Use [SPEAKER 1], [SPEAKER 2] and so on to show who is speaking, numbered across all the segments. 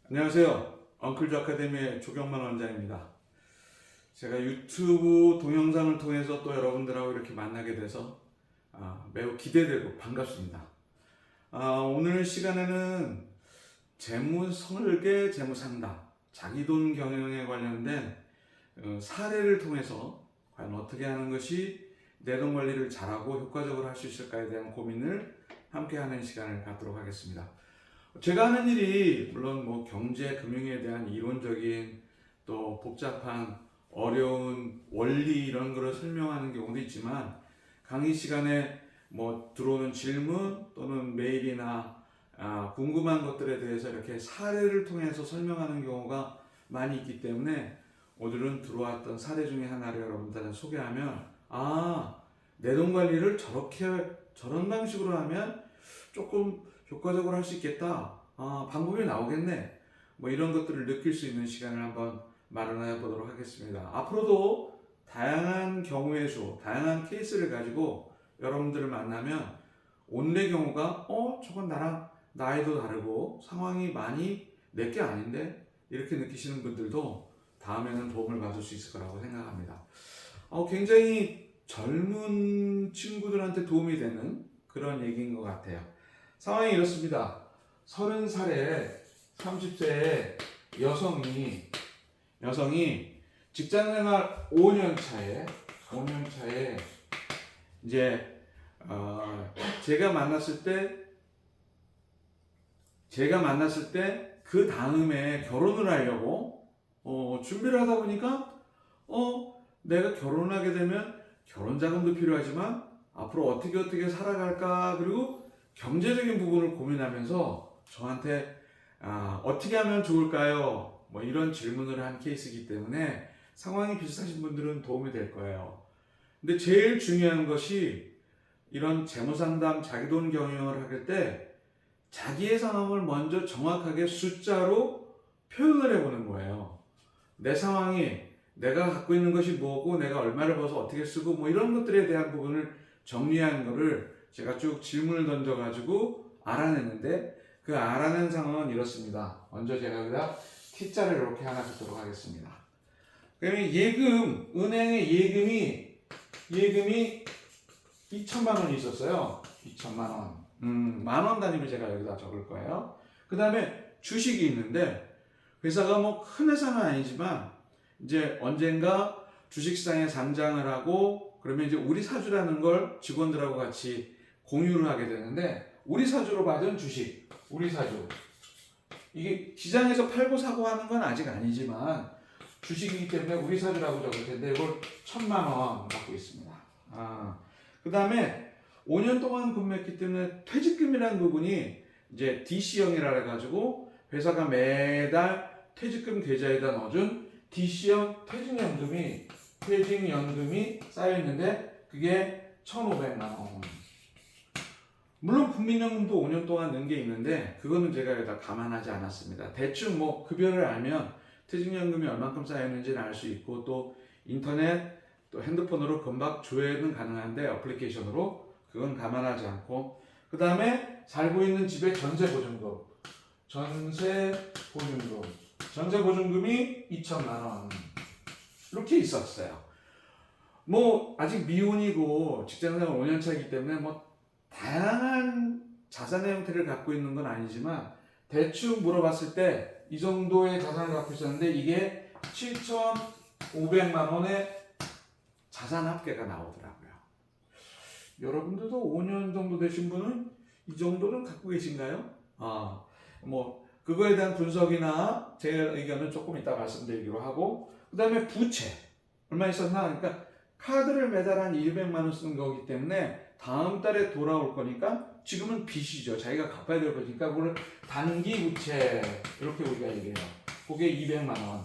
[SPEAKER 1] 안녕하세요. 엉클즈 아카데미의 조경만 원장입니다. 제가 유튜브 동영상을 통해서 또 여러분들하고 이렇게 만나게 돼서 매우 기대되고 반갑습니다. 오늘 시간에는 재무설계, 재무상담, 자기돈 경영에 관련된 사례를 통해서 과연 어떻게 하는 것이 내 돈 관리를 잘하고 효과적으로 할 수 있을까에 대한 고민을 함께 하는 시간을 갖도록 하겠습니다. 제가 하는 일이 물론 뭐 경제, 금융에 대한 이론적인 또 복잡한 어려운 원리 이런 거를 설명하는 경우도 있지만 강의 시간에 뭐 들어오는 질문 또는 메일이나 궁금한 것들에 대해서 이렇게 사례를 통해서 설명하는 경우가 많이 있기 때문에 오늘은 들어왔던 사례 중에 하나를 여러분들한테 소개하면 내 돈 관리를 저런 방식으로 하면 조금 효과적으로 할 수 있겠다. 방법이 나오겠네. 뭐 이런 것들을 느낄 수 있는 시간을 한번 마련해 보도록 하겠습니다. 앞으로도 다양한 경우의 수, 다양한 케이스를 가지고 여러분들을 만나면 오늘의 경우가 저건 나랑 나이도 다르고 상황이 많이 내게 아닌데 이렇게 느끼시는 분들도 다음에는 도움을 받을 수 있을 거라고 생각합니다. 굉장히 젊은 친구들한테 도움이 되는 그런 얘기인 것 같아요. 상황이 이렇습니다. 30살에 30세의 여성이 직장생활 5년 차에 이제 제가 만났을 때 그 다음에 결혼을 하려고 준비를 하다 보니까 내가 결혼하게 되면 결혼 자금도 필요하지만 앞으로 어떻게 살아갈까, 그리고 경제적인 부분을 고민하면서 저한테 어떻게 하면 좋을까요? 뭐 이런 질문을 한 케이스이기 때문에 상황이 비슷하신 분들은 도움이 될 거예요. 근데 제일 중요한 것이 이런 재무상담, 자기돈 경영을 할 때 자기의 상황을 먼저 정확하게 숫자로 표현을 해보는 거예요. 내 상황이, 내가 갖고 있는 것이 뭐고 내가 얼마를 벌어서 어떻게 쓰고 뭐 이런 것들에 대한 부분을 정리한 거를 제가 쭉 질문을 던져가지고 알아냈는데 그 알아낸 상황은 이렇습니다. 먼저 제가 여기다 T자를 이렇게 하나 쓰도록 하겠습니다. 그러면 은행에 예금이 2천만 원이 있었어요. 2천만 원. 만원 단위로 제가 여기다 적을 거예요. 그 다음에 주식이 있는데 회사가 뭐 큰 회사는 아니지만 이제 언젠가 주식시장에 상장을 하고 그러면 이제 우리 사주라는 걸 직원들하고 같이 공유를 하게 되는데 우리 사주로 받은 주식, 우리 사주. 이게 시장에서 팔고 사고 하는 건 아직 아니지만 주식이기 때문에 우리 사주라고 적을 텐데 이걸 1,000만 원 갖고 있습니다. 그 다음에 5년 동안 근무했기 때문에 퇴직금이라는 부분이 이제 DC형이라 해가지고 회사가 매달 퇴직금 계좌에다 넣어준 DC형 퇴직연금이 쌓여있는데 그게 1,500만 원. 물론 국민연금도 5년 동안 넣은 게 있는데 그거는 제가 여기다 감안하지 않았습니다. 대충 뭐 급여를 알면 퇴직연금이 얼만큼 쌓였는지는 알 수 있고 또 인터넷 또 핸드폰으로 금방 조회는 가능한데 어플리케이션으로 그건 감안하지 않고 그 다음에 살고 있는 집의 전세보증금이 2천만 원 이렇게 있었어요. 뭐 아직 미혼이고 직장생활 5년 차이기 때문에 뭐 다양한 자산의 형태를 갖고 있는 건 아니지만 대충 물어봤을 때 이 정도의 자산을 갖고 있었는데 이게 7,500만 원의 자산 합계가 나오더라고요. 여러분들도 5년 정도 되신 분은 이 정도는 갖고 계신가요? 뭐 그거에 대한 분석이나 제 의견은 조금 이따 말씀드리기로 하고 그 다음에 부채 얼마 있었나? 그러니까 카드를 매달 한 200만 원 쓰는 거기 때문에 다음 달에 돌아올 거니까 지금은 빚이죠. 자기가 갚아야 될 거니까 그걸 단기 부채 이렇게 우리가 얘기해요. 그게 200만 원.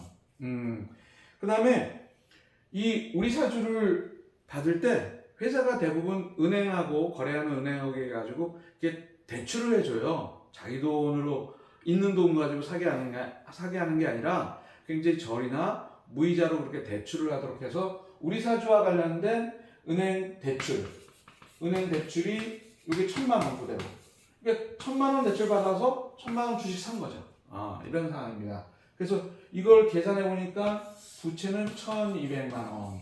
[SPEAKER 1] 그 다음에 이 우리 사주를 받을 때 회사가 대부분 은행하고 거래하는 은행하고 해가지고 이게 대출을 해줘요. 자기 돈으로 있는 돈 가지고 사게 하는 게 아니라 굉장히 절이나 무이자로 그렇게 대출을 하도록 해서 우리 사주와 관련된 은행 대출이 이게 1,000만 원 그대로. 그러니까 1,000만 원 대출 받아서 1,000만 원 주식 산 거죠. 이런 상황입니다. 그래서 이걸 계산해 보니까 부채는 1,200만 원.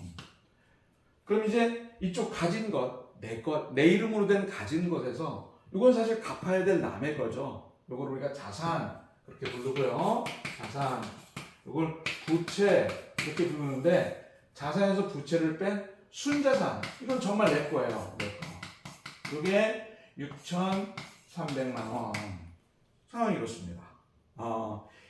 [SPEAKER 1] 그럼 이제 이쪽 가진 것, 내 이름으로 된 가진 것에서 이건 사실 갚아야 될 남의 거죠. 이걸 우리가 자산 그렇게 부르고요. 자산. 이걸 부채 이렇게 부르는데 자산에서 부채를 뺀 순자산. 이건 정말 내 거예요. 내 거. 이게 6,300만 원. 상황이 이렇습니다.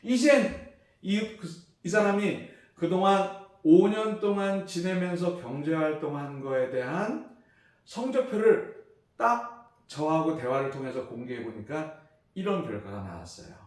[SPEAKER 1] 이젠 이 사람이 그동안 5년 동안 지내면서 경제활동한 거에 대한 성적표를 딱 저하고 대화를 통해서 공개해 보니까 이런 결과가 나왔어요.